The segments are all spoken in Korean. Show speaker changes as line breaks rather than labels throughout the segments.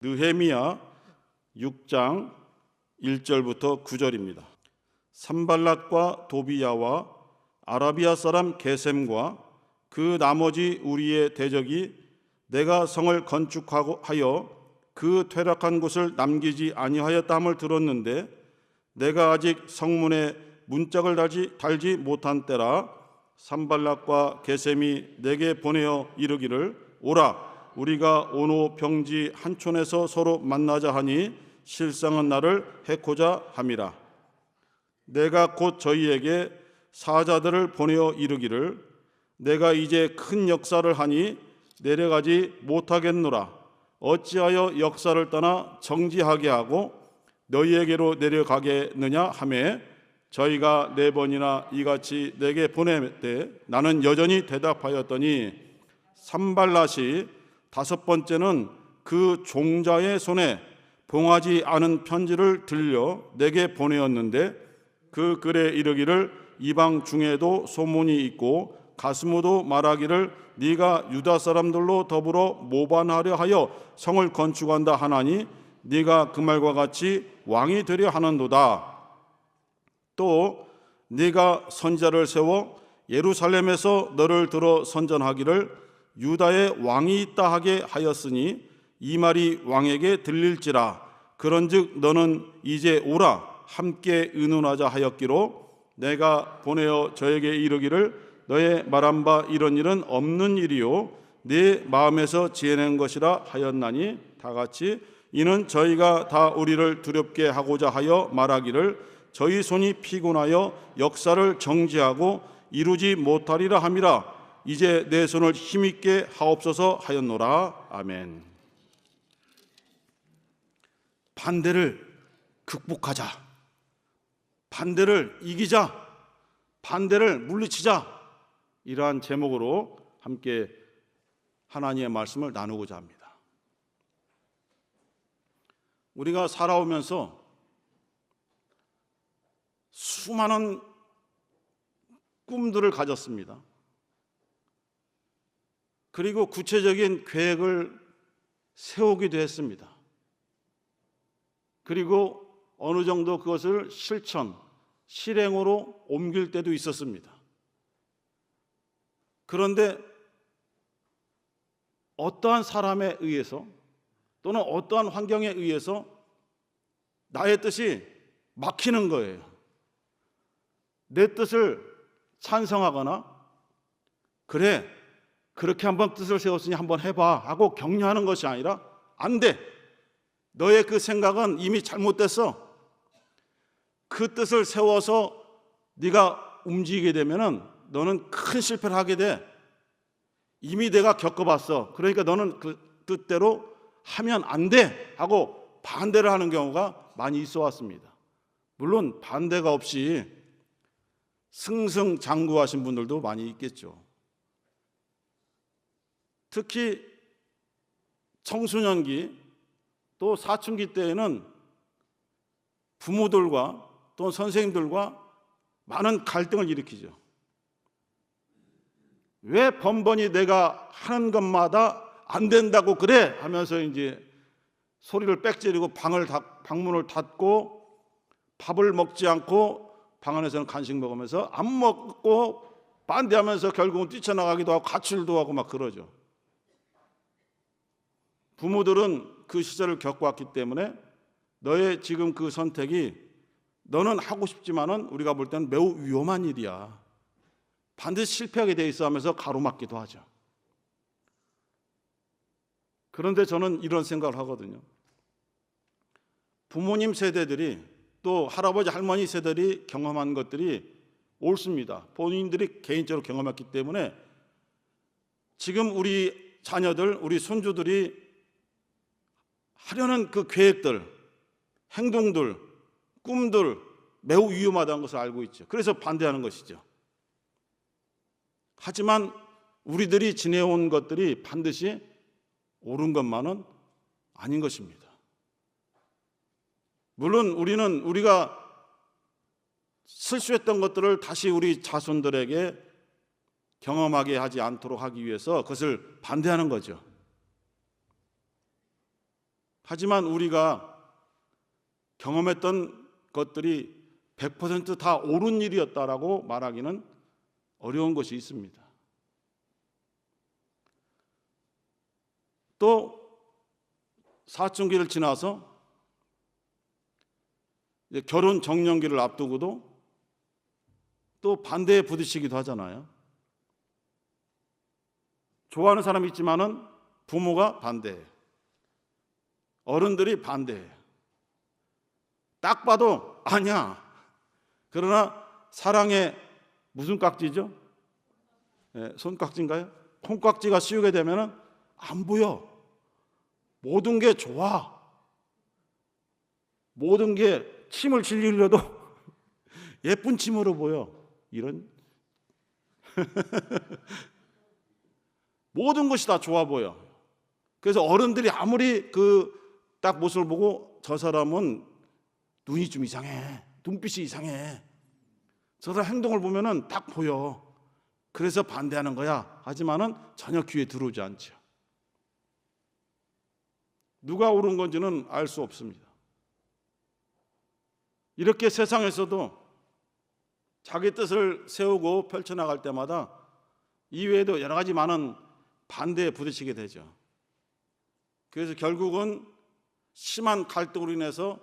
느헤미야 6장 1절부터 9절입니다. 산발랏과 도비야와 아라비아 사람 게셈과 그 나머지 우리의 대적이 내가 성을 건축하여 그 퇴락한 곳을 남기지 아니하였다함을 들었는데 내가 아직 성문에 문짝을 달지 못한 때라 산발랏과 게셈이 내게 보내어 이르기를 오라 우리가 오노 평지 한촌에서 서로 만나자 하니 실상은 나를 해코자 함이라. 내가 곧 저희에게 사자들을 보내어 이르기를 내가 이제 큰 역사를 하니 내려가지 못하겠노라. 어찌하여 역사를 떠나 정지하게 하고 너희에게로 내려가겠느냐 하매 저희가 4번이나 이같이 내게 보내되 나는 여전히 대답하였더니 산발랏이 5번째는 그 종자의 손에 봉하지 않은 편지를 들려 내게 보내었는데 그 글에 이르기를 이방 중에도 소문이 있고 가스무도 말하기를 네가 유다 사람들로 더불어 모반하려 하여 성을 건축한다 하나니 네가 그 말과 같이 왕이 되려 하는도다. 또 네가 선지자를 세워 예루살렘에서 너를 들어 선전하기를 유다의 왕이 있다 하게 하였으니 이 말이 왕에게 들릴지라. 그런즉 너는 이제 오라 함께 의논하자 하였기로 내가 보내어 저에게 이르기를 너의 말한 바 이런 일은 없는 일이요 네 마음에서 지어낸 것이라 하였나니 다같이 이는 저희가 다 우리를 두렵게 하고자 하여 말하기를 저희 손이 피곤하여 역사를 정지하고 이루지 못하리라 함이라. 이제 내 손을 힘있게 하옵소서 하였노라. 아멘. 반대를 극복하자, 반대를 이기자, 반대를 물리치자, 이러한 제목으로 함께 하나님의 말씀을 나누고자 합니다. 우리가 살아오면서 수많은 꿈들을 가졌습니다. 그리고 구체적인 계획을 세우기도 했습니다. 그리고 어느 정도 그것을 실행으로 옮길 때도 있었습니다. 그런데 어떠한 사람에 의해서 또는 어떠한 환경에 의해서 나의 뜻이 막히는 거예요. 내 뜻을 찬성하거나 그래 그렇게 한번 뜻을 세웠으니 한번 해봐 하고 격려하는 것이 아니라 안 돼. 너의 그 생각은 이미 잘못됐어. 그 뜻을 세워서 네가 움직이게 되면은 너는 큰 실패를 하게 돼. 이미 내가 겪어봤어. 그러니까 너는 그 뜻대로 하면 안 돼 하고 반대를 하는 경우가 많이 있어 왔습니다. 물론 반대가 없이 승승장구하신 분들도 많이 있겠죠. 특히 청소년기 또 사춘기 때에는 부모들과 또 선생님들과 많은 갈등을 일으키죠. 왜 번번이 내가 하는 것마다 안 된다고 그래 하면서 이제 소리를 빽지르고 방문을 닫고 밥을 먹지 않고 방 안에서는 간식 먹으면서 안 먹고 반대하면서 결국은 뛰쳐나가기도 하고 가출도 하고 막 그러죠. 부모들은 그 시절을 겪어왔기 때문에 너의 지금 그 선택이 너는 하고 싶지만은 우리가 볼 때는 매우 위험한 일이야. 반드시 실패하게 돼 있어 하면서 가로막기도 하죠. 그런데 저는 이런 생각을 하거든요. 부모님 세대들이 또 할아버지 할머니 세대들이 경험한 것들이 옳습니다. 본인들이 개인적으로 경험했기 때문에 지금 우리 자녀들, 우리 손주들이 하려는 그 계획들, 행동들, 꿈들 매우 위험하다는 것을 알고 있죠. 그래서 반대하는 것이죠. 하지만 우리들이 지내온 것들이 반드시 옳은 것만은 아닌 것입니다. 물론 우리가 실수했던 것들을 다시 우리 자손들에게 경험하게 하지 않도록 하기 위해서 그것을 반대하는 거죠. 하지만 우리가 경험했던 것들이 100% 다 옳은 일이었다라고 말하기는 어려운 것이 있습니다. 또 사춘기를 지나서 이제 결혼 정년기를 앞두고도 또 반대에 부딪히기도 하잖아요. 좋아하는 사람이 있지만은 부모가 반대해요. 어른들이 반대해요. 딱 봐도 아니야. 그러나 사랑의 무슨 깍지죠? 손깍지인가요? 콩깍지가 씌우게 되면은 안 보여. 모든 게 좋아. 모든 게 침을 질리려도 예쁜 침으로 보여. 이런 모든 것이 다 좋아 보여. 그래서 어른들이 아무리 그 딱 모습을 보고 저 사람은 눈이 좀 이상해. 눈빛이 이상해. 저 사람 행동을 보면은 딱 보여. 그래서 반대하는 거야. 하지만은 전혀 귀에 들어오지 않죠. 누가 옳은 건지는 알 수 없습니다. 이렇게 세상에서도 자기 뜻을 세우고 펼쳐나갈 때마다 이외에도 여러 가지 많은 반대에 부딪히게 되죠. 그래서 결국은 심한 갈등으로 인해서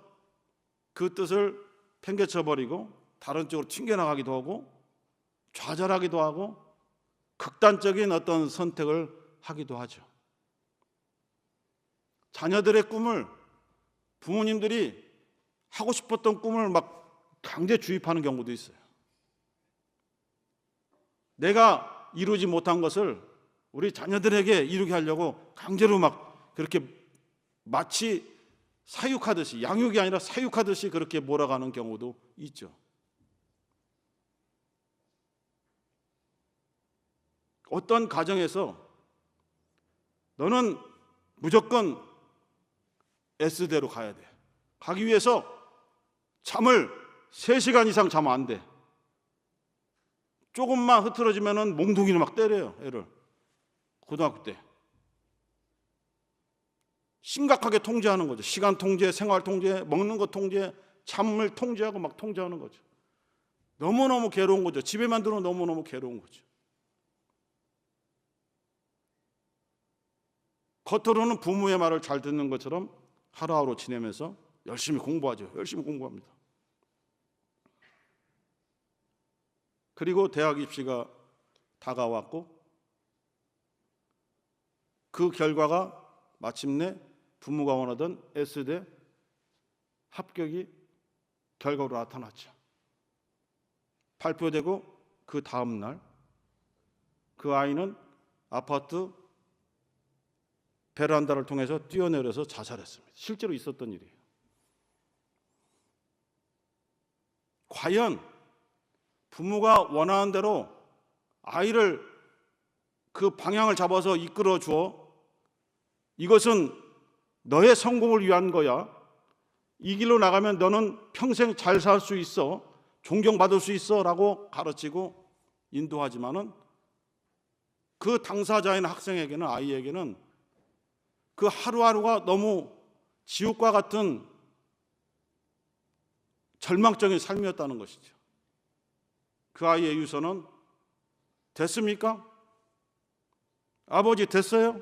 그 뜻을 팽개쳐버리고 다른 쪽으로 튕겨나가기도 하고 좌절하기도 하고 극단적인 어떤 선택을 하기도 하죠. 자녀들의 꿈을 부모님들이 하고 싶었던 꿈을 막 강제 주입하는 경우도 있어요. 내가 이루지 못한 것을 우리 자녀들에게 이루게 하려고 강제로 막 그렇게 마치 사육하듯이, 양육이 아니라 사육하듯이 그렇게 몰아가는 경우도 있죠. 어떤 가정에서 너는 무조건 S대로 가야 돼. 가기 위해서 잠을 3시간 이상 자면 안 돼. 조금만 흐트러지면은 몽둥이를 막 때려요, 애를. 고등학교 때. 심각하게 통제하는 거죠. 시간 통제, 생활 통제, 먹는 것 통제, 잠을 통제하고 막 통제하는 거죠. 너무너무 괴로운 거죠. 집에만 들어오면 너무너무 괴로운 거죠. 겉으로는 부모의 말을 잘 듣는 것처럼 하루하루 지내면서 열심히 공부하죠. 열심히 공부합니다. 그리고 대학 입시가 다가왔고 그 결과가 마침내 부모가 원하던 S대 합격이 결과로 나타났죠. 발표되고 그 다음 날 그 아이는 아파트 베란다를 통해서 뛰어내려서 자살했습니다. 실제로 있었던 일이에요. 과연 부모가 원하는 대로 아이를 그 방향을 잡아서 이끌어 주어 이것은 너의 성공을 위한 거야. 이 길로 나가면 너는 평생 잘 살 수 있어. 존경받을 수 있어. 라고 가르치고 인도하지만은 그 당사자인 학생에게는, 아이에게는 그 하루하루가 너무 지옥과 같은 절망적인 삶이었다는 것이죠. 그 아이의 유서는 됐습니까? 아버지 됐어요?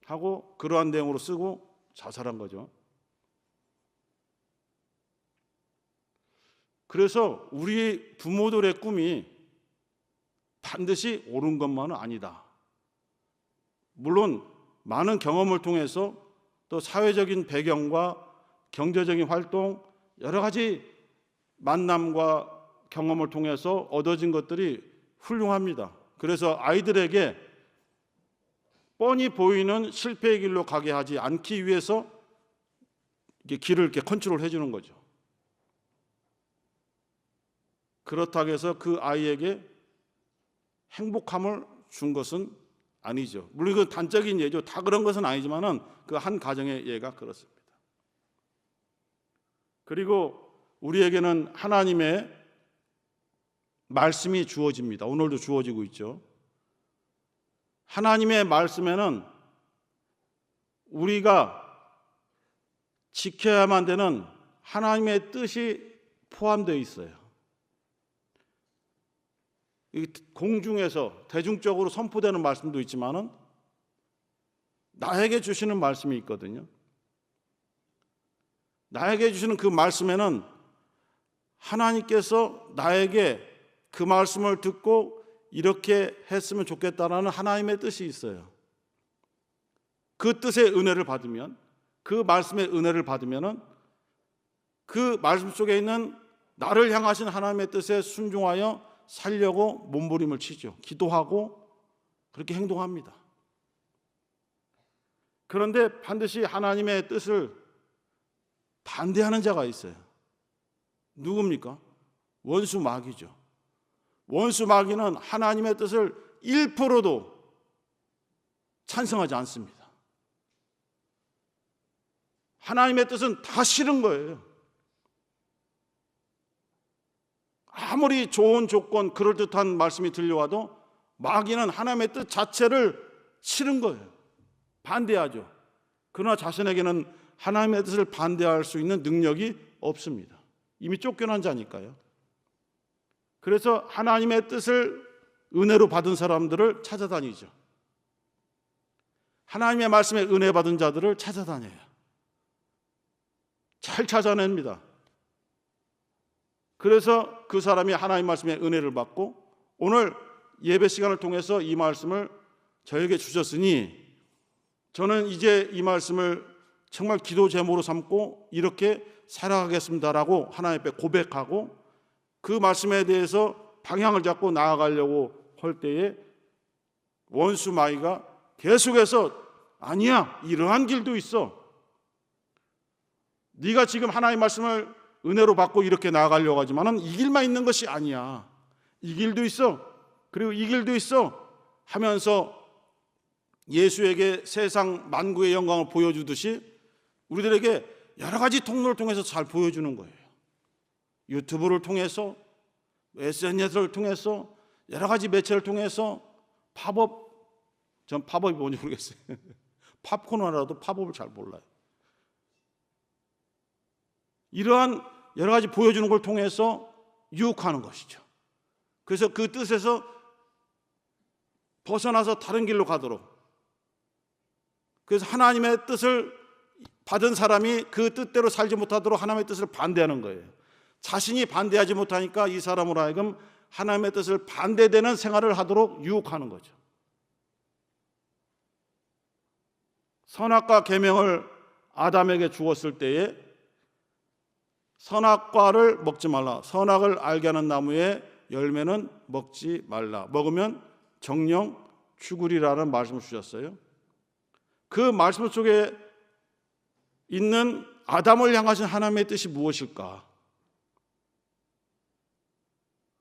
하고 그러한 내용으로 쓰고 자살한 거죠. 그래서 우리 부모들의 꿈이 반드시 옳은 것만은 아니다. 물론 많은 경험을 통해서 또 사회적인 배경과 경제적인 활동, 여러 가지 만남과 경험을 통해서 얻어진 것들이 훌륭합니다. 그래서 아이들에게 뻔히 보이는 실패의 길로 가게 하지 않기 위해서 길을 이렇게 컨트롤해 주는 거죠. 그렇다고 해서 그 아이에게 행복함을 준 것은 아니죠. 물론 그 단적인 예죠. 다 그런 것은 아니지만은 그 한 가정의 예가 그렇습니다. 그리고 우리에게는 하나님의 말씀이 주어집니다. 오늘도 주어지고 있죠. 하나님의 말씀에는 우리가 지켜야만 되는 하나님의 뜻이 포함되어 있어요. 공중에서 대중적으로 선포되는 말씀도 있지만은 나에게 주시는 말씀이 있거든요. 나에게 주시는 그 말씀에는 하나님께서 나에게 그 말씀을 듣고 이렇게 했으면 좋겠다라는 하나님의 뜻이 있어요. 그 뜻의 은혜를 받으면, 그 말씀의 은혜를 받으면은 그 말씀 속에 있는 나를 향하신 하나님의 뜻에 순종하여 살려고 몸부림을 치죠. 기도하고 그렇게 행동합니다. 그런데 반드시 하나님의 뜻을 반대하는 자가 있어요. 누굽니까? 원수 마귀죠. 원수 마귀는 하나님의 뜻을 1%도 찬성하지 않습니다. 하나님의 뜻은 다 싫은 거예요. 아무리 좋은 조건, 그럴듯한 말씀이 들려와도 마귀는 하나님의 뜻 자체를 싫은 거예요. 반대하죠. 그러나 자신에게는 하나님의 뜻을 반대할 수 있는 능력이 없습니다. 이미 쫓겨난 자니까요. 그래서 하나님의 뜻을 은혜로 받은 사람들을 찾아다니죠. 하나님의 말씀에 은혜 받은 자들을 찾아다녀요. 잘 찾아냅니다. 그래서 그 사람이 하나님 말씀에 은혜를 받고 오늘 예배 시간을 통해서 이 말씀을 저에게 주셨으니 저는 이제 이 말씀을 정말 기도 제목으로 삼고 이렇게 살아가겠습니다라고 하나님 앞에 고백하고 그 말씀에 대해서 방향을 잡고 나아가려고 할 때에 원수 마귀가 계속해서 아니야, 이러한 길도 있어. 네가 지금 하나님 말씀을 은혜로 받고 이렇게 나아가려고 하지만은 이 길만 있는 것이 아니야. 이 길도 있어. 그리고 이 길도 있어. 하면서 예수에게 세상 만국의 영광을 보여주듯이 우리들에게 여러 가지 통로를 통해서 잘 보여주는 거예요. 유튜브를 통해서, SNS를 통해서, 여러 가지 매체를 통해서 팝업, 전 팝업이 뭔지 모르겠어요. 팝코너라도 팝업을 잘 몰라요. 이러한 여러 가지 보여주는 걸 통해서 유혹하는 것이죠. 그래서 그 뜻에서 벗어나서 다른 길로 가도록, 그래서 하나님의 뜻을 받은 사람이 그 뜻대로 살지 못하도록 하나님의 뜻을 반대하는 거예요. 자신이 반대하지 못하니까 이 사람으로 하여금 하나님의 뜻을 반대되는 생활을 하도록 유혹하는 거죠. 선악과 계명을 아담에게 주었을 때에 선악과를 먹지 말라. 선악을 알게 하는 나무의 열매는 먹지 말라. 먹으면 정령 죽으리라는 말씀을 주셨어요. 그 말씀 속에 있는 아담을 향하신 하나님의 뜻이 무엇일까?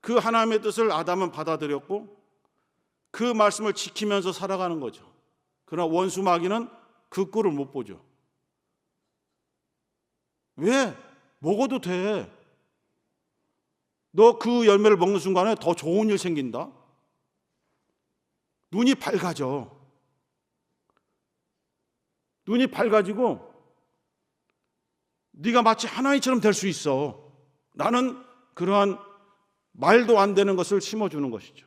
그 하나님의 뜻을 아담은 받아들였고 그 말씀을 지키면서 살아가는 거죠. 그러나 원수 마귀는 그 꼴을 못 보죠. 왜? 먹어도 돼. 너 그 열매를 먹는 순간에 더 좋은 일 생긴다. 눈이 밝아져. 눈이 밝아지고 네가 마치 하나님처럼 될 수 있어. 나는 그러한 말도 안 되는 것을 심어주는 것이죠.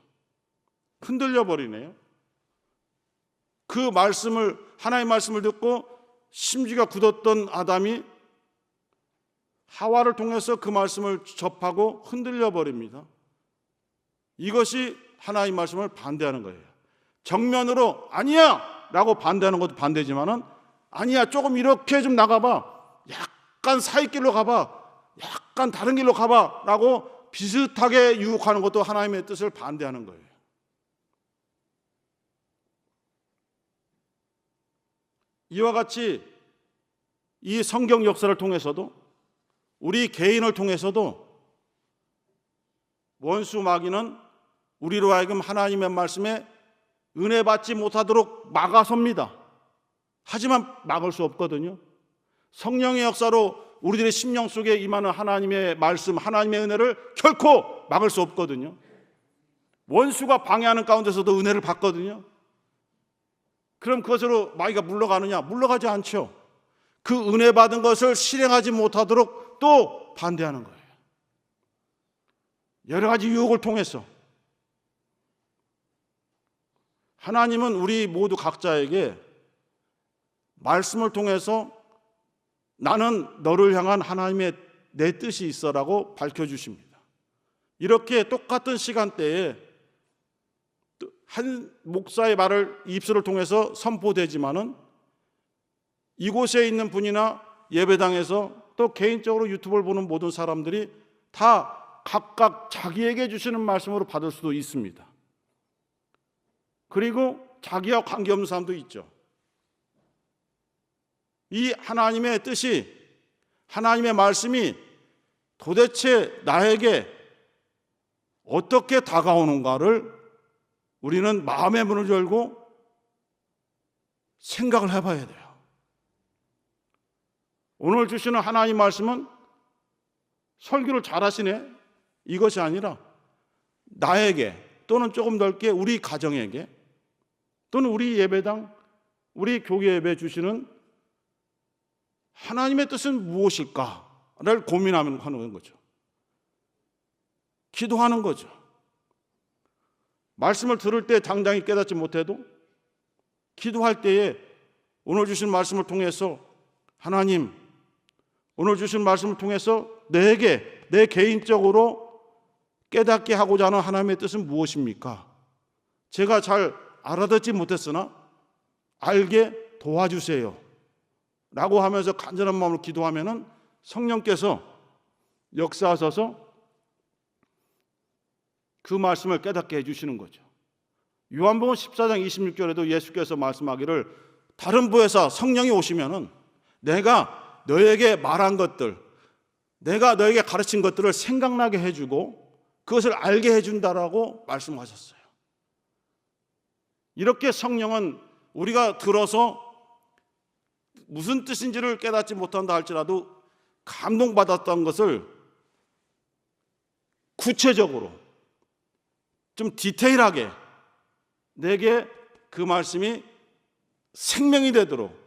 흔들려 버리네요. 그 말씀을, 하나님의 말씀을 듣고 심지가 굳었던 아담이 하와를 통해서 그 말씀을 접하고 흔들려 버립니다. 이것이 하나님의 말씀을 반대하는 거예요. 정면으로 아니야 라고 반대하는 것도 반대지만은 아니야, 조금 이렇게 좀 나가봐, 약간 사이길로 가봐, 약간 다른 길로 가봐 라고 비슷하게 유혹하는 것도 하나님의 뜻을 반대하는 거예요. 이와 같이 이 성경 역사를 통해서도 우리 개인을 통해서도 원수 마귀는 우리로 하여금 하나님의 말씀에 은혜 받지 못하도록 막아섭니다. 하지만 막을 수 없거든요. 성령의 역사로 우리들의 심령 속에 임하는 하나님의 말씀, 하나님의 은혜를 결코 막을 수 없거든요. 원수가 방해하는 가운데서도 은혜를 받거든요. 그럼 그것으로 마귀가 물러가느냐? 물러가지 않죠. 그 은혜 받은 것을 실행하지 못하도록 또 반대하는 거예요. 여러 가지 유혹을 통해서. 하나님은 우리 모두 각자에게 말씀을 통해서 나는 너를 향한 하나님의 내 뜻이 있어라고 밝혀주십니다. 이렇게 똑같은 시간대에 한 목사의 말을 입술을 통해서 선포되지만은 이곳에 있는 분이나 예배당에서 또 개인적으로 유튜브를 보는 모든 사람들이 다 각각 자기에게 주시는 말씀으로 받을 수도 있습니다. 그리고 자기와 관계없는 사람도 있죠. 이 하나님의 뜻이, 하나님의 말씀이 도대체 나에게 어떻게 다가오는가를 우리는 마음의 문을 열고 생각을 해봐야 돼요. 오늘 주시는 하나님 말씀은 설교를 잘하시네, 이것이 아니라 나에게, 또는 조금 넓게 우리 가정에게, 또는 우리 예배당, 우리 교회 예배 주시는 하나님의 뜻은 무엇일까를 고민하는 거죠. 기도하는 거죠. 말씀을 들을 때 당장히 깨닫지 못해도 기도할 때에 오늘 주신 말씀을 통해서 하나님, 오늘 주신 말씀을 통해서 내게, 내 개인적으로 깨닫게 하고자 하는 하나님의 뜻은 무엇입니까? 제가 잘 알아듣지 못했으나 알게 도와주세요 라고 하면서 간절한 마음으로 기도하면은 성령께서 역사하셔서 그 말씀을 깨닫게 해주시는 거죠. 요한복음 14장 26절에도 예수께서 말씀하기를 다른 보혜사 성령이 오시면은 내가 너에게 말한 것들, 내가 너에게 가르친 것들을 생각나게 해주고 그것을 알게 해준다라고 말씀하셨어요. 이렇게 성령은 우리가 들어서 무슨 뜻인지를 깨닫지 못한다 할지라도 감동받았던 것을 구체적으로 좀 디테일하게 내게 그 말씀이 생명이 되도록,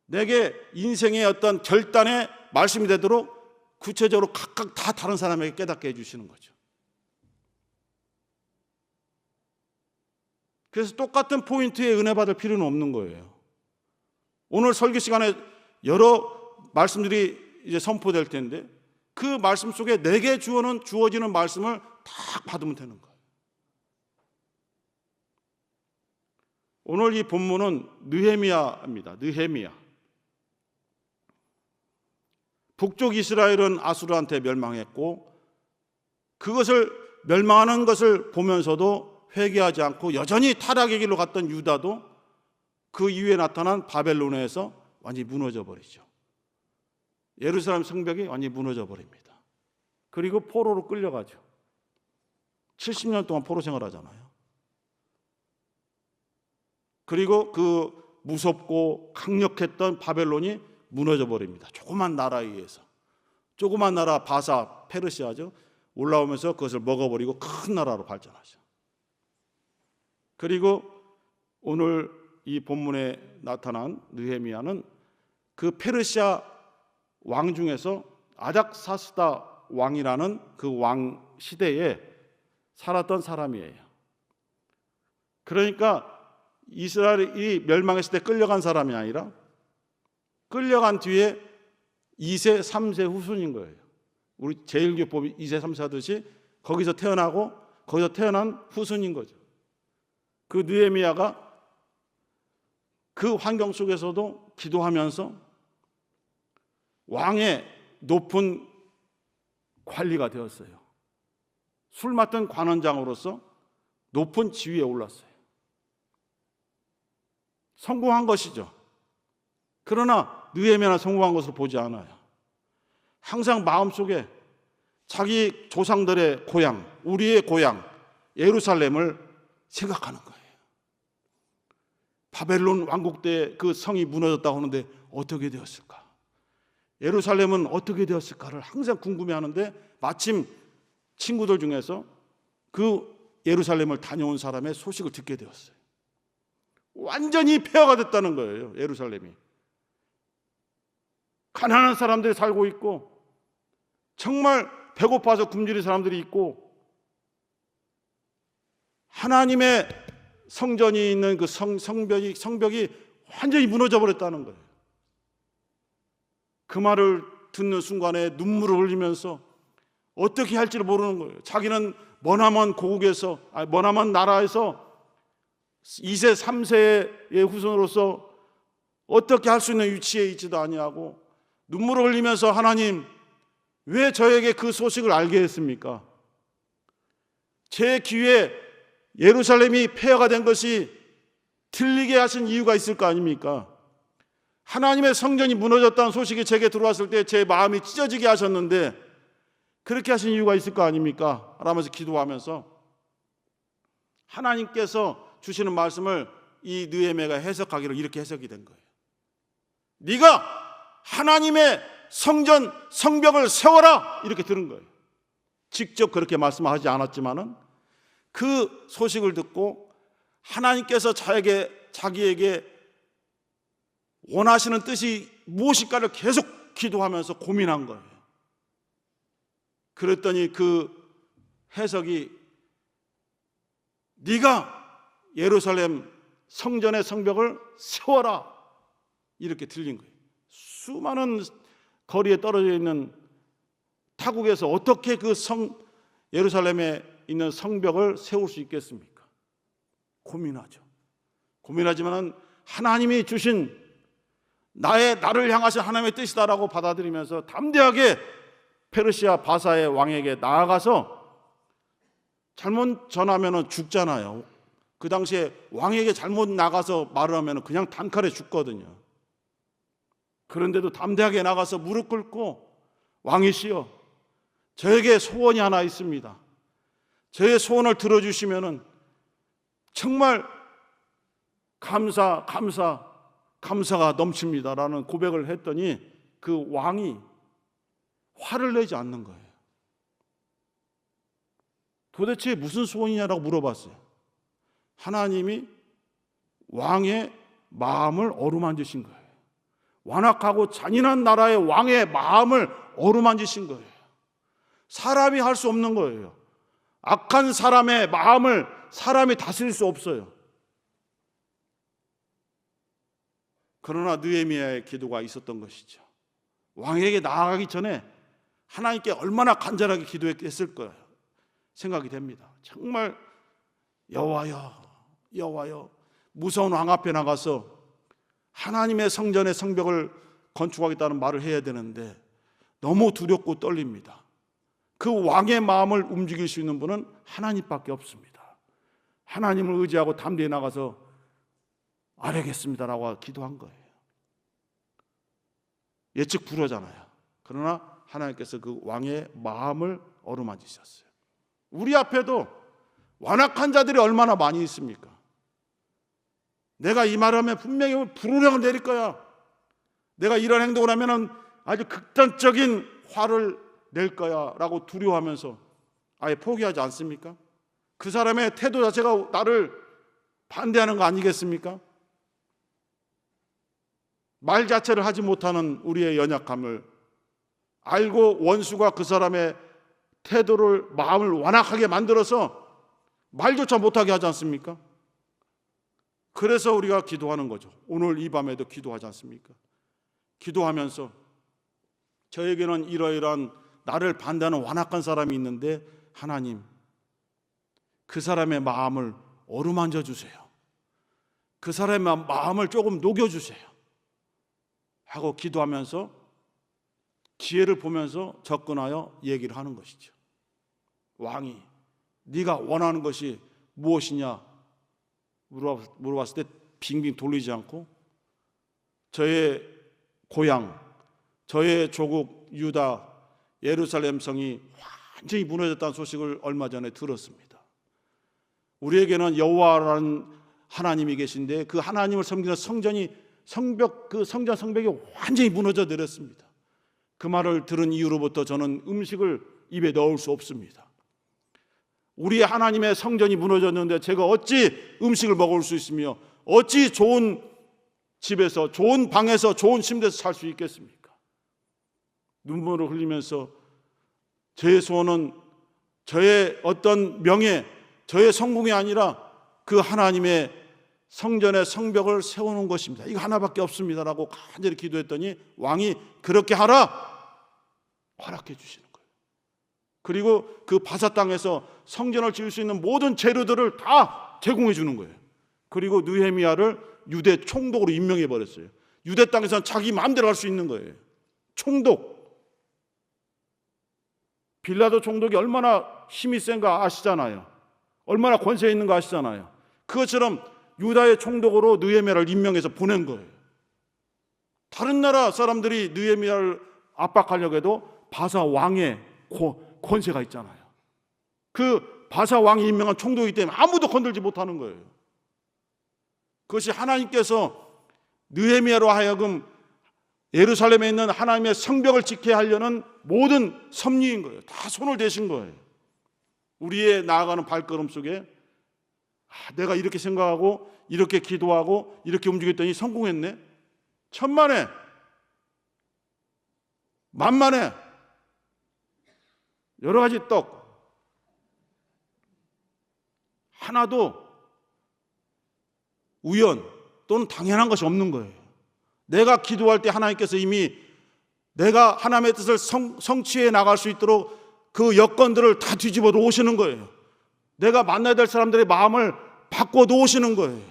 내게 인생의 어떤 결단의 말씀이 되도록 구체적으로 각각 다 다른 사람에게 깨닫게 해주시는 거죠. 그래서 똑같은 포인트에 은혜 받을 필요는 없는 거예요. 오늘 설교 시간에 여러 말씀들이 이제 선포될 텐데 그 말씀 속에 내게 주어지는 말씀을 다 받으면 되는 거예요. 오늘 이 본문은 느헤미야입니다. 느헤미야. 북쪽 이스라엘은 아수르한테 멸망했고 그것을 멸망하는 것을 보면서도 회개하지 않고 여전히 타락의 길로 갔던 유다도 그 이후에 나타난 바벨론에서 완전히 무너져 버리죠. 예루살렘 성벽이 완전히 무너져 버립니다. 그리고 포로로 끌려가죠. 70년 동안 포로 생활하잖아요. 그리고 그 무섭고 강력했던 바벨론이 무너져 버립니다. 조그만 나라에 의해서. 조그만 나라 바사, 페르시아죠. 올라오면서 그것을 먹어버리고 큰 나라로 발전하죠. 그리고 오늘 이 본문에 나타난 느헤미야는 그 페르시아 왕 중에서 아닥사스다 왕이라는 그 왕 시대에 살았던 사람이에요. 그러니까 이스라엘이 멸망했을 때 끌려간 사람이 아니라 끌려간 뒤에 2세, 3세 후손인 거예요. 우리 제1교법이 2세, 3세 하듯이 거기서 태어나고 거기서 태어난 후손인 거죠. 그 느헤미야가 그 환경 속에서도 기도하면서 왕의 높은 관리가 되었어요. 술 맡은 관원장으로서 높은 지위에 올랐어요. 성공한 것이죠. 그러나 느헤미야는 성공한 것으로 보지 않아요. 항상 마음속에 자기 조상들의 고향, 우리의 고향 예루살렘을 생각하는 거예요. 바벨론 왕국 때 그 성이 무너졌다고 하는데 어떻게 되었을까? 예루살렘은 어떻게 되었을까를 항상 궁금해하는데 마침 친구들 중에서 그 예루살렘을 다녀온 사람의 소식을 듣게 되었어요. 완전히 폐허가 됐다는 거예요. 예루살렘이. 가난한 사람들이 살고 있고, 정말 배고파서 굶주린 사람들이 있고, 하나님의 성전이 있는 그 성벽이 완전히 무너져 버렸다는 거예요. 그 말을 듣는 순간에 눈물을 흘리면서 어떻게 할지를 모르는 거예요. 자기는 머나먼 고국에서, 머나먼 나라에서 2세, 3세의 후손으로서 어떻게 할 수 있는 위치에 있지도 아니하고 눈물을 흘리면서 하나님, 왜 저에게 그 소식을 알게 했습니까? 제 귀에 예루살렘이 폐허가 된 것이 들리게 하신 이유가 있을 거 아닙니까? 하나님의 성전이 무너졌다는 소식이 제게 들어왔을 때 제 마음이 찢어지게 하셨는데 그렇게 하신 이유가 있을 거 아닙니까? 라면서 기도하면서 하나님께서 주시는 말씀을 이 느헤미야가 해석하기로 이렇게 해석이 된 거예요. 네가 하나님의 성전, 성벽을 세워라! 이렇게 들은 거예요. 직접 그렇게 말씀하지 않았지만은 그 소식을 듣고 하나님께서 자기에게 원하시는 뜻이 무엇일까를 계속 기도하면서 고민한 거예요. 그랬더니 그 해석이 네가 예루살렘 성전의 성벽을 세워라 이렇게 들린 거예요. 수많은 거리에 떨어져 있는 타국에서 어떻게 그 예루살렘에 있는 성벽을 세울 수 있겠습니까? 고민하죠. 고민하지만 하나님이 주신 나를 향하신 하나님의 뜻이다라고 받아들이면서 담대하게 페르시아 바사의 왕에게 나아가서 잘못 전하면 죽잖아요. 그 당시에 왕에게 잘못 나가서 말을 하면 그냥 단칼에 죽거든요. 그런데도 담대하게 나가서 무릎 꿇고 왕이시여, 저에게 소원이 하나 있습니다. 저의 소원을 들어주시면 정말 감사가 넘칩니다라는 고백을 했더니 그 왕이 화를 내지 않는 거예요. 도대체 무슨 소원이냐라고 물어봤어요. 하나님이 왕의 마음을 어루만지신 거예요. 완악하고 잔인한 나라의 왕의 마음을 어루만지신 거예요. 사람이 할 수 없는 거예요. 악한 사람의 마음을 사람이 다스릴 수 없어요. 그러나 느헤미야의 기도가 있었던 것이죠. 왕에게 나아가기 전에 하나님께 얼마나 간절하게 기도했을 거예요. 생각이 됩니다. 정말 여호와여 무서운 왕 앞에 나가서 하나님의 성전의 성벽을 건축하겠다는 말을 해야 되는데 너무 두렵고 떨립니다. 그 왕의 마음을 움직일 수 있는 분은 하나님밖에 없습니다. 하나님을 의지하고 담대히 나가서 알겠습니다라고 기도한 거예요. 예측 불허잖아요. 그러나 하나님께서 그 왕의 마음을 어루만지셨어요. 우리 앞에도 완악한 자들이 얼마나 많이 있습니까? 내가 이 말을 하면 분명히 불호령을 내릴 거야. 내가 이런 행동을 하면 아주 극단적인 화를 낼 거야 라고 두려워하면서 아예 포기하지 않습니까? 그 사람의 태도 자체가 나를 반대하는 거 아니겠습니까? 말 자체를 하지 못하는 우리의 연약함을 알고 원수가 그 사람의 태도를, 마음을 완악하게 만들어서 말조차 못하게 하지 않습니까? 그래서 우리가 기도하는 거죠. 오늘 이 밤에도 기도하지 않습니까? 기도하면서 저에게는 이러이러한 나를 반대하는 완악한 사람이 있는데 하나님, 그 사람의 마음을 어루만져 주세요. 그 사람의 마음을 조금 녹여주세요 하고 기도하면서 기회를 보면서 접근하여 얘기를 하는 것이죠. 왕이 네가 원하는 것이 무엇이냐 물어봤을 때 빙빙 돌리지 않고 저의 고향, 저의 조국 유다 예루살렘 성이 완전히 무너졌다는 소식을 얼마 전에 들었습니다. 우리에게는 여호와라는 하나님이 계신데 그 하나님을 섬기는 그 성전 성벽이 완전히 무너져 내렸습니다. 그 말을 들은 이후로부터 저는 음식을 입에 넣을 수 없습니다. 우리의 하나님의 성전이 무너졌는데 제가 어찌 음식을 먹을 수 있으며 어찌 좋은 집에서, 좋은 방에서, 좋은 침대에서 살 수 있겠습니까? 눈물을 흘리면서 저의 소원은 저의 어떤 명예, 저의 성공이 아니라 그 하나님의 성전의 성벽을 세우는 것입니다. 이거 하나밖에 없습니다라고 간절히 기도했더니 왕이 그렇게 하라 허락해 주시는 거예요. 그리고 그 바사 땅에서 성전을 지을 수 있는 모든 재료들을 다 제공해 주는 거예요. 그리고 느헤미야를 유대 총독으로 임명해 버렸어요. 유대 땅에서는 자기 마음대로 할 수 있는 거예요. 총독. 빌라도 총독이 얼마나 힘이 센가 아시잖아요. 얼마나 권세 있는 거 아시잖아요. 그것처럼 유다의 총독으로 느헤미야를 임명해서 보낸 거예요. 다른 나라 사람들이 느헤미야를 압박하려고 해도 바사 왕의 권세가 있잖아요. 그 바사 왕이 임명한 총독이기 때문에 아무도 건들지 못하는 거예요. 그것이 하나님께서 느헤미야로 하여금 예루살렘에 있는 하나님의 성벽을 지켜야 하려는 모든 섭리인 거예요. 다 손을 대신 거예요. 우리의 나아가는 발걸음 속에 내가 이렇게 생각하고 이렇게 기도하고 이렇게 움직였더니 성공했네. 천만에 만만에 여러 가지 떡 하나도 우연 또는 당연한 것이 없는 거예요. 내가 기도할 때 하나님께서 이미 내가 하나님의 뜻을 성취해 나갈 수 있도록 그 여건들을 다 뒤집어 놓으시는 거예요. 내가 만나야 될 사람들의 마음을 바꿔 놓으시는 거예요.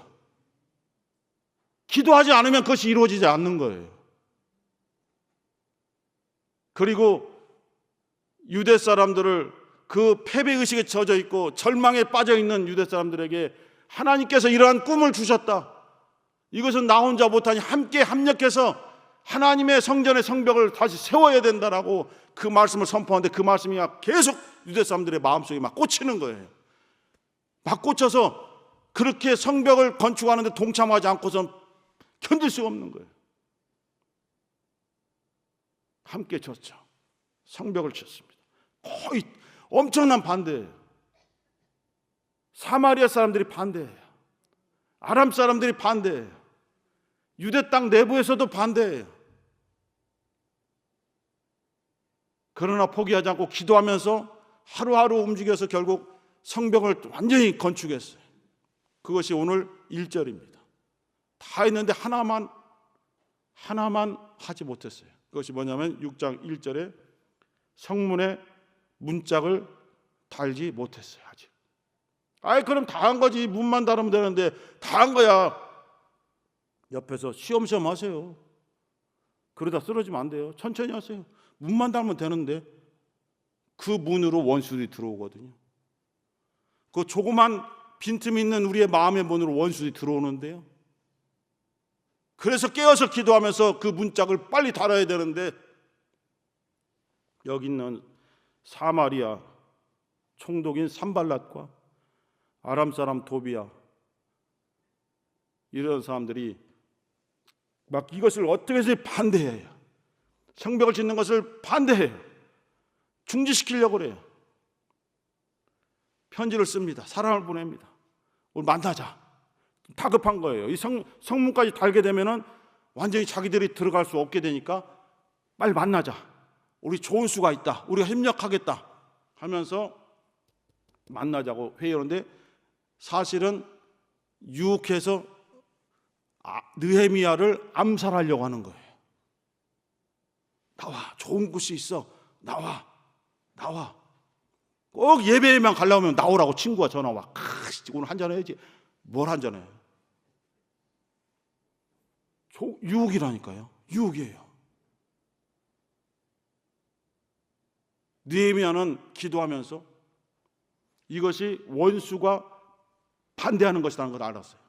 기도하지 않으면 그것이 이루어지지 않는 거예요. 그리고 유대 사람들을 그 패배의식에 젖어 있고 절망에 빠져 있는 유대 사람들에게 하나님께서 이러한 꿈을 주셨다. 이것은 나 혼자 못하니 함께 합력해서 하나님의 성전의 성벽을 다시 세워야 된다라고 그 말씀을 선포하는데 그 말씀이 계속 유대 사람들의 마음속에 막 꽂히는 거예요. 막 꽂혀서 그렇게 성벽을 건축하는데 동참하지 않고선 견딜 수가 없는 거예요. 함께 쳤죠. 성벽을 쳤습니다. 거의 엄청난 반대예요. 사마리아 사람들이 반대예요. 아람 사람들이 반대예요. 유대 땅 내부에서도 반대예요. 그러나 포기하지 않고 기도하면서 하루하루 움직여서 결국 성벽을 완전히 건축했어요. 그것이 오늘 1절입니다. 다 했는데 하나만 하지 못했어요. 그것이 뭐냐면 6장 1절에 성문에 문짝을 달지 못했어요. 아직. 그럼 다 한 거지. 문만 달으면 되는데 다 한 거야. 옆에서 쉬엄쉬엄 하세요. 그러다 쓰러지면 안 돼요. 천천히 하세요. 문만 달면 되는데 그 문으로 원수들이 들어오거든요. 그 조그만 빈틈이 있는 우리의 마음의 문으로 원수들이 들어오는데요. 그래서 깨어서 기도하면서 그 문짝을 빨리 달아야 되는데 여기 있는 사마리아 총독인 산발랏과 아람 사람 도비야 이런 사람들이 막 이것을 어떻게 해서 반대해요. 성벽을 짓는 것을 반대해요. 중지시키려고 그래요. 편지를 씁니다. 사람을 보냅니다. 오늘 만나자. 다급한 거예요. 이 성문까지 달게 되면은 완전히 자기들이 들어갈 수 없게 되니까 빨리 만나자. 우리 좋은 수가 있다. 우리가 협력하겠다 하면서 만나자고 회의하는데 사실은 유혹해서 느헤미야를 암살하려고 하는 거예요. 나와. 좋은 곳이 있어. 나와. 꼭 예배에만 가려면 나오라고 친구가 전화 와. 오늘 한잔 해야지. 뭘 한잔해? 유혹이라니까요. 유혹이에요. 느헤미야는 기도하면서 이것이 원수가 반대하는 것이라는 걸 알았어요.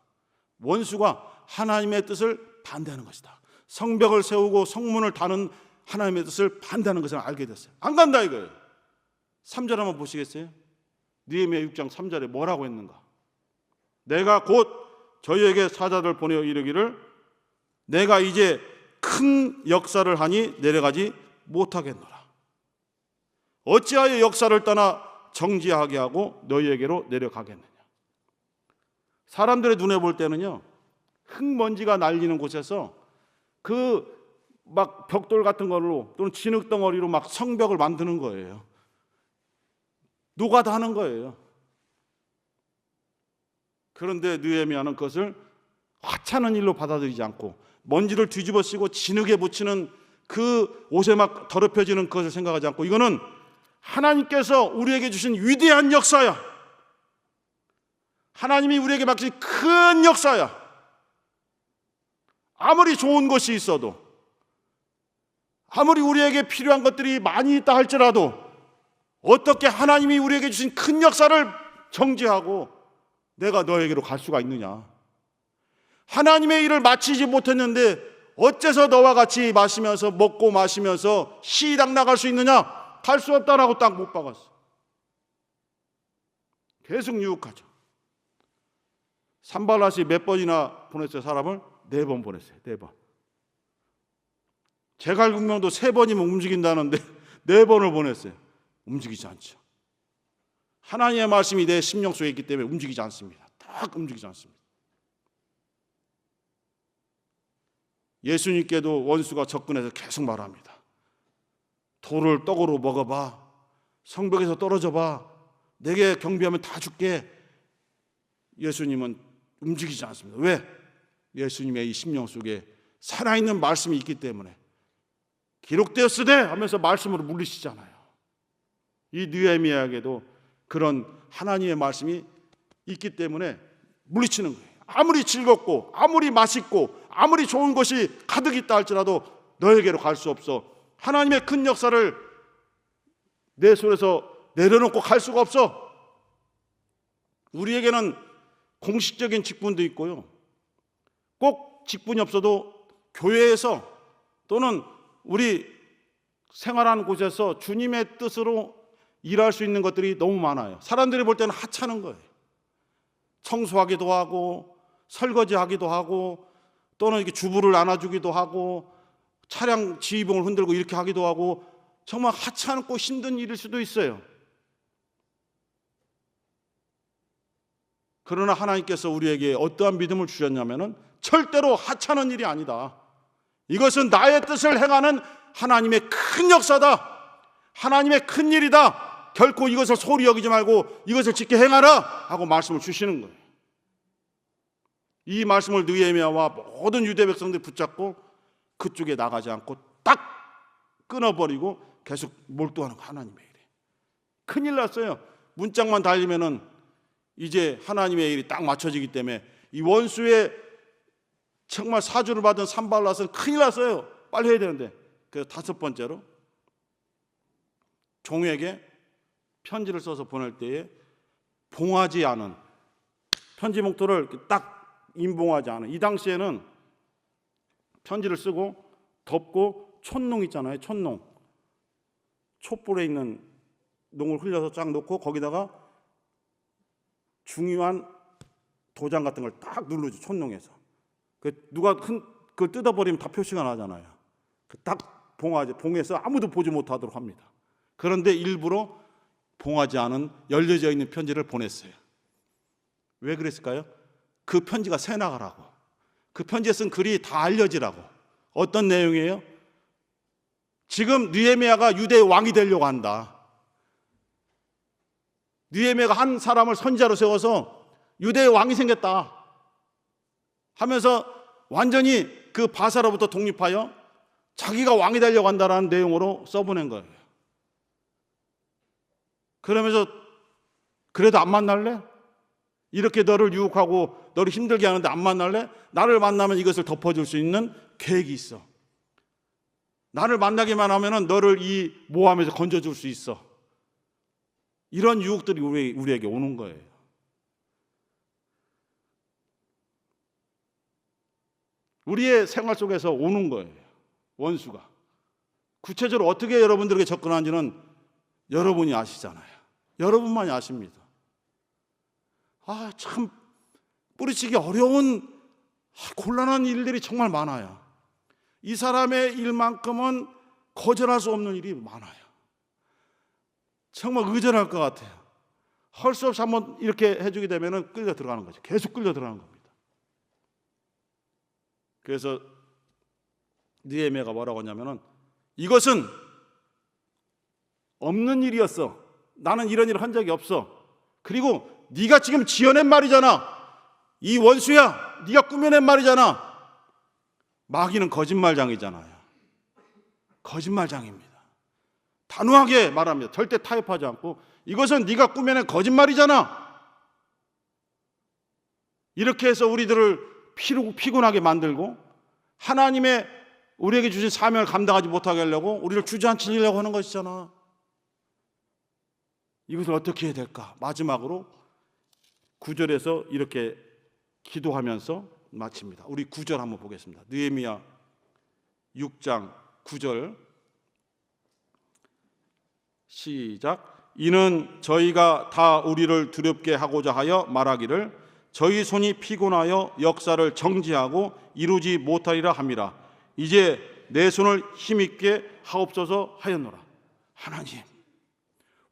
원수가 하나님의 뜻을 반대하는 것이다. 성벽을 세우고 성문을 다는 하나님의 뜻을 반대하는 것을 알게 됐어요. 안 간다 이거예요. 3절 한번 보시겠어요? 느헤미야 6장 3절에 뭐라고 했는가? 내가 곧 저희에게 사자를 보내어 이르기를 내가 이제 큰 역사를 하니 내려가지 못하겠노라. 어찌하여 역사를 떠나 정지하게 하고 너희에게로 내려가겠느냐. 사람들의 눈에 볼 때는요 흙먼지가 날리는 곳에서 그 막 벽돌 같은 걸로 또는 진흙덩어리로 막 성벽을 만드는 거예요. 노가다 하는 거예요. 그런데 느헤미야는 그것을 하찮은 일로 받아들이지 않고 먼지를 뒤집어 쓰고 진흙에 묻히는 그 옷에 막 더럽혀지는 그것을 생각하지 않고 이거는 하나님께서 우리에게 주신 위대한 역사야. 하나님이 우리에게 맡긴 큰 역사야. 아무리 좋은 것이 있어도, 아무리 우리에게 필요한 것들이 많이 있다 할지라도 어떻게 하나님이 우리에게 주신 큰 역사를 정죄하고 내가 너에게로 갈 수가 있느냐. 하나님의 일을 마치지 못했는데 어째서 너와 같이 마시면서 먹고 마시면서 시당 나갈 수 있느냐. 갈 수 없다라고 딱 못 박았어. 계속 유혹하죠. 산발랏이 몇 번이나 보냈어요? 사람을 4번 보냈어요. 4번. 제갈국명도 3번이면 움직인다는데 4번을 보냈어요. 움직이지 않죠. 하나님의 말씀이 내 심령 속에 있기 때문에 움직이지 않습니다. 딱 움직이지 않습니다. 예수님께도 원수가 접근해서 계속 말합니다. 돌을 떡으로 먹어봐. 성벽에서 떨어져봐. 내게 경배하면 다 줄게. 예수님은 움직이지 않습니다. 왜? 예수님의 이 심령 속에 살아있는 말씀이 있기 때문에. 기록되었으되 하면서 말씀으로 물리시잖아요. 이 느헤미야에게도 그런 하나님의 말씀이 있기 때문에 물리치는 거예요. 아무리 즐겁고 아무리 맛있고 아무리 좋은 것이 가득 있다 할지라도 너에게로 갈 수 없어. 하나님의 큰 역사를 내 손에서 내려놓고 갈 수가 없어. 우리에게는 공식적인 직분도 있고요. 꼭 직분이 없어도 교회에서 또는 우리 생활하는 곳에서 주님의 뜻으로 일할 수 있는 것들이 너무 많아요. 사람들이 볼 때는 하찮은 거예요. 청소하기도 하고 설거지하기도 하고 또는 이렇게 주부를 안아주기도 하고 차량 지휘봉을 흔들고 이렇게 하기도 하고 정말 하찮고 힘든 일일 수도 있어요. 그러나 하나님께서 우리에게 어떠한 믿음을 주셨냐면은 절대로 하찮은 일이 아니다. 이것은 나의 뜻을 행하는 하나님의 큰 역사다. 하나님의 큰 일이다. 결코 이것을 소홀히 여기지 말고 이것을 지켜 행하라 하고 말씀을 주시는 거예요. 이 말씀을 느헤미야와 모든 유대 백성들이 붙잡고 그쪽에 나가지 않고 딱 끊어버리고 계속 몰두하는 하나님의 일이. 큰일 났어요. 문짝만 달리면은 이제 하나님의 일이 딱 맞춰지기 때문에 이 원수의 정말 사주를 받은 산발랏은 큰일 났어요. 빨리 해야 되는데. 그래서 5번째로 종에게 편지를 써서 보낼 때에 봉하지 않은 편지 봉투를 딱 임봉하지 않은, 이 당시에는 편지를 쓰고 덮고 촛농 있잖아요. 촛농. 촛불에 있는 농을 흘려서 쫙 놓고 거기다가 중요한 도장 같은 걸 딱 누르죠. 촛농에서. 누가 그걸 뜯어버리면 다 표시가 나잖아요. 딱 봉해서 아무도 보지 못하도록 합니다. 그런데 일부러 봉하지 않은 열려져 있는 편지를 보냈어요. 왜 그랬을까요? 그 편지가 새나가라고. 그 편지에 쓴 글이 다 알려지라고. 어떤 내용이에요? 지금 느헤미야가 유대의 왕이 되려고 한다. 느헤미야가 한 사람을 선지자로 세워서 유대의 왕이 생겼다 하면서 완전히 그 바사로부터 독립하여 자기가 왕이 되려고 한다는 내용으로 써보낸 거예요. 그러면서 그래도 안 만날래? 이렇게 너를 유혹하고 너를 힘들게 하는데 안 만날래? 나를 만나면 이것을 덮어줄 수 있는 계획이 있어. 나를 만나기만 하면 너를 이 모함에서 건져줄 수 있어. 이런 유혹들이 우리에게 오는 거예요. 우리의 생활 속에서 오는 거예요. 원수가. 구체적으로 어떻게 여러분들에게 접근하는지는 여러분이 아시잖아요. 여러분만이 아십니다. 참 뿌리치기 어려운 곤란한 일들이 정말 많아요. 이 사람의 일만큼은 거절할 수 없는 일이 많아요. 정말 의존할 것 같아요. 할 수 없이 한번 이렇게 해주게 되면 끌려 들어가는 거죠. 계속 끌려 들어가는 겁니다. 그래서 느헤미야가 뭐라고 하냐면은 이것은 없는 일이었어. 나는 이런 일을 한 적이 없어. 그리고 네가 지금 지어낸 말이잖아. 이 원수야, 네가 꾸며낸 말이잖아. 마귀는 거짓말장이잖아요. 거짓말장입니다. 단호하게 말합니다. 절대 타협하지 않고 이것은 네가 꾸며낸 거짓말이잖아. 이렇게 해서 우리들을 피곤하게 만들고 하나님의 우리에게 주신 사명을 감당하지 못하게 하려고 우리를 주저앉히려고 하는 것이잖아. 이것을 어떻게 해야 될까? 마지막으로 9절에서 이렇게 기도하면서 마칩니다. 우리 9절 한번 보겠습니다. 느헤미야 6장 9절 시작. 이는 저희가 다 우리를 두렵게 하고자 하여 말하기를 저희 손이 피곤하여 역사를 정지하고 이루지 못하리라 함이라. 이제 내 손을 힘있게 하옵소서 하였노라. 하나님,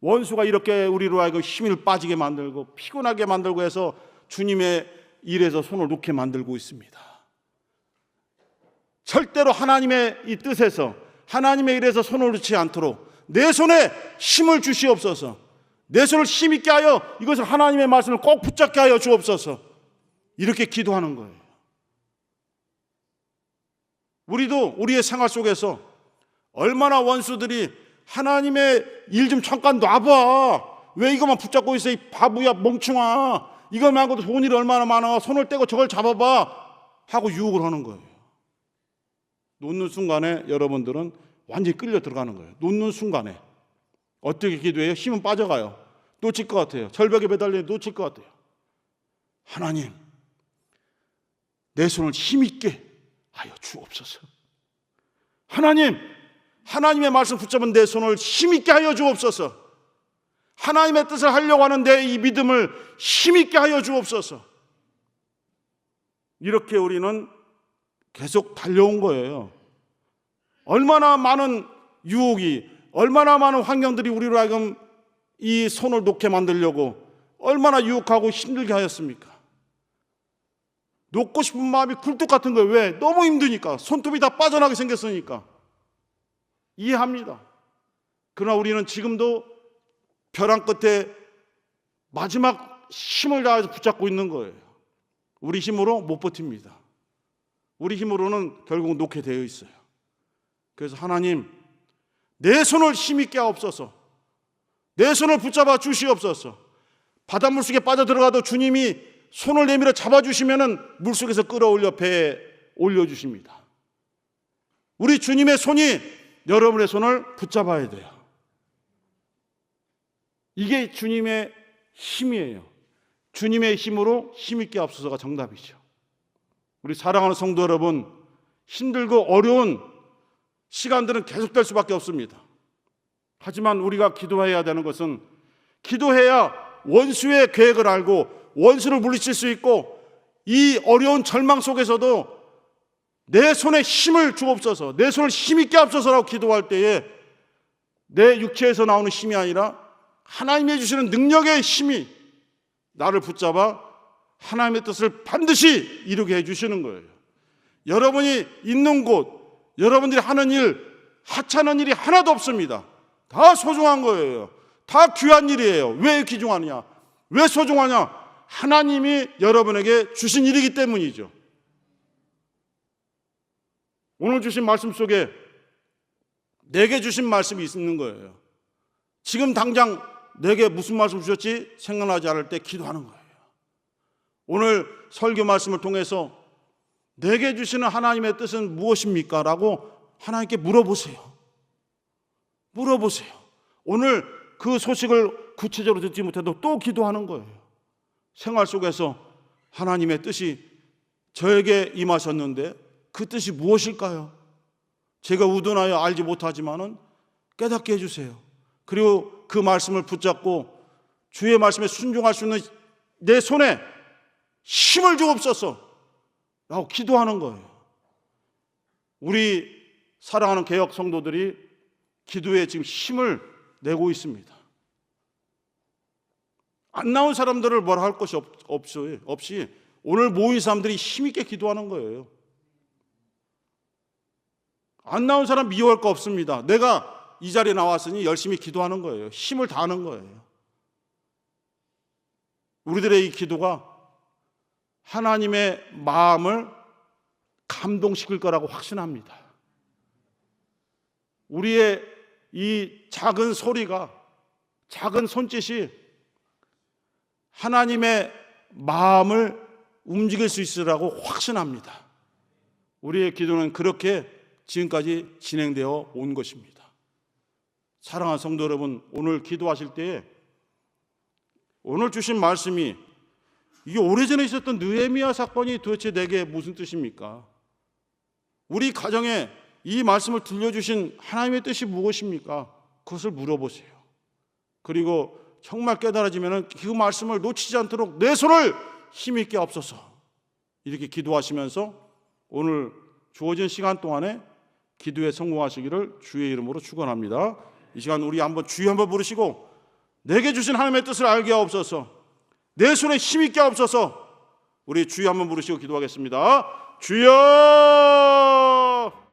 원수가 이렇게 우리로 하여금 힘을 빠지게 만들고 피곤하게 만들고 해서 주님의 일에서 손을 놓게 만들고 있습니다. 절대로 하나님의 이 뜻에서 하나님의 일에서 손을 놓지 않도록 내 손에 힘을 주시옵소서. 내 손을 힘있게 하여 이것을 하나님의 말씀을 꼭 붙잡게 하여 주옵소서. 이렇게 기도하는 거예요. 우리도 우리의 생활 속에서 얼마나 원수들이 하나님의 일 좀 잠깐 놔봐. 왜 이것만 붙잡고 있어? 이 바보야 멍충아. 이거 말고도 좋은 일이 얼마나 많아. 손을 떼고 저걸 잡아봐 하고 유혹을 하는 거예요. 놓는 순간에 여러분들은 완전히 끌려 들어가는 거예요. 놓는 순간에 어떻게 기도해요? 힘은 빠져가요. 놓칠 것 같아요. 절벽에 매달려 놓칠 것 같아요. 하나님, 내 손을 힘있게 하여 주옵소서. 하나님, 하나님의 말씀 붙잡은 내 손을 힘있게 하여 주옵소서. 하나님의 뜻을 하려고 하는데 이 믿음을 힘있게 하여 주옵소서. 이렇게 우리는 계속 달려온 거예요. 얼마나 많은 유혹이, 얼마나 많은 환경들이 우리로 하여금 이 손을 놓게 만들려고 얼마나 유혹하고 힘들게 하였습니까? 놓고 싶은 마음이 굴뚝 같은 거예요. 왜? 너무 힘드니까. 손톱이 다 빠져나게 생겼으니까. 이해합니다. 그러나 우리는 지금도 벼랑 끝에 마지막 힘을 다해서 붙잡고 있는 거예요. 우리 힘으로 못 버팁니다. 우리 힘으로는 결국 놓게 되어 있어요. 그래서 하나님, 내 손을 힘있게 하옵소서. 내 손을 붙잡아 주시옵소서. 바닷물 속에 빠져들어가도 주님이 손을 내밀어 잡아주시면 물속에서 끌어올려 배에 올려주십니다. 우리 주님의 손이 여러분의 손을 붙잡아야 돼요. 이게 주님의 힘이에요. 주님의 힘으로 힘있게 하옵소서가 정답이죠. 우리 사랑하는 성도 여러분, 힘들고 어려운 시간들은 계속될 수밖에 없습니다. 하지만 우리가 기도해야 되는 것은 기도해야 원수의 계획을 알고 원수를 물리칠 수 있고 이 어려운 절망 속에서도 내 손에 힘을 주옵소서, 내 손을 힘있게 하옵소서라고 기도할 때에 내 육체에서 나오는 힘이 아니라 하나님이 주시는 능력의 힘이 나를 붙잡아 하나님의 뜻을 반드시 이루게 해주시는 거예요. 여러분이 있는 곳, 여러분들이 하는 일, 하찮은 일이 하나도 없습니다. 다 소중한 거예요. 다 귀한 일이에요. 왜 귀중하냐? 왜 소중하냐? 하나님이 여러분에게 주신 일이기 때문이죠. 오늘 주신 말씀 속에 내게 주신 말씀이 있는 거예요. 지금 당장 내게 무슨 말씀 주셨지? 생각나지 않을 때 기도하는 거예요. 오늘 설교 말씀을 통해서 내게 주시는 하나님의 뜻은 무엇입니까? 라고 하나님께 물어보세요. 물어보세요. 오늘 그 소식을 구체적으로 듣지 못해도 또 기도하는 거예요. 생활 속에서 하나님의 뜻이 저에게 임하셨는데 그 뜻이 무엇일까요? 제가 우둔하여 알지 못하지만은 깨닫게 해주세요. 그리고 그 말씀을 붙잡고 주의 말씀에 순종할 수 있는 내 손에 힘을 주옵소서 라고 기도하는 거예요. 우리 사랑하는 개혁 성도들이 기도에 지금 힘을 내고 있습니다. 안 나온 사람들을 뭐라 할 것이 없이 오늘 모인 사람들이 힘있게 기도하는 거예요. 안 나온 사람 미워할 거 없습니다. 내가 이 자리에 나왔으니 열심히 기도하는 거예요. 힘을 다하는 거예요. 우리들의 이 기도가 하나님의 마음을 감동시킬 거라고 확신합니다. 우리의 이 작은 소리가, 작은 손짓이 하나님의 마음을 움직일 수 있으라고 확신합니다. 우리의 기도는 그렇게 지금까지 진행되어 온 것입니다. 사랑하는 성도 여러분, 오늘 기도하실 때에 오늘 주신 말씀이 이게 오래전에 있었던 느헤미야 사건이 도대체 내게 무슨 뜻입니까? 우리 가정에 이 말씀을 들려주신 하나님의 뜻이 무엇입니까? 그것을 물어보세요. 그리고 정말 깨달아지면 그 말씀을 놓치지 않도록 내 손을 힘있게 앞서서 이렇게 기도하시면서 오늘 주어진 시간 동안에 기도에 성공하시기를 주의 이름으로 축원합니다. 이 시간 우리 한번 주여 한번 부르시고 내게 주신 하나님의 뜻을 알게 하옵소서, 내 손에 힘있게 하옵소서. 우리 주여 한번 부르시고 기도하겠습니다. 주여!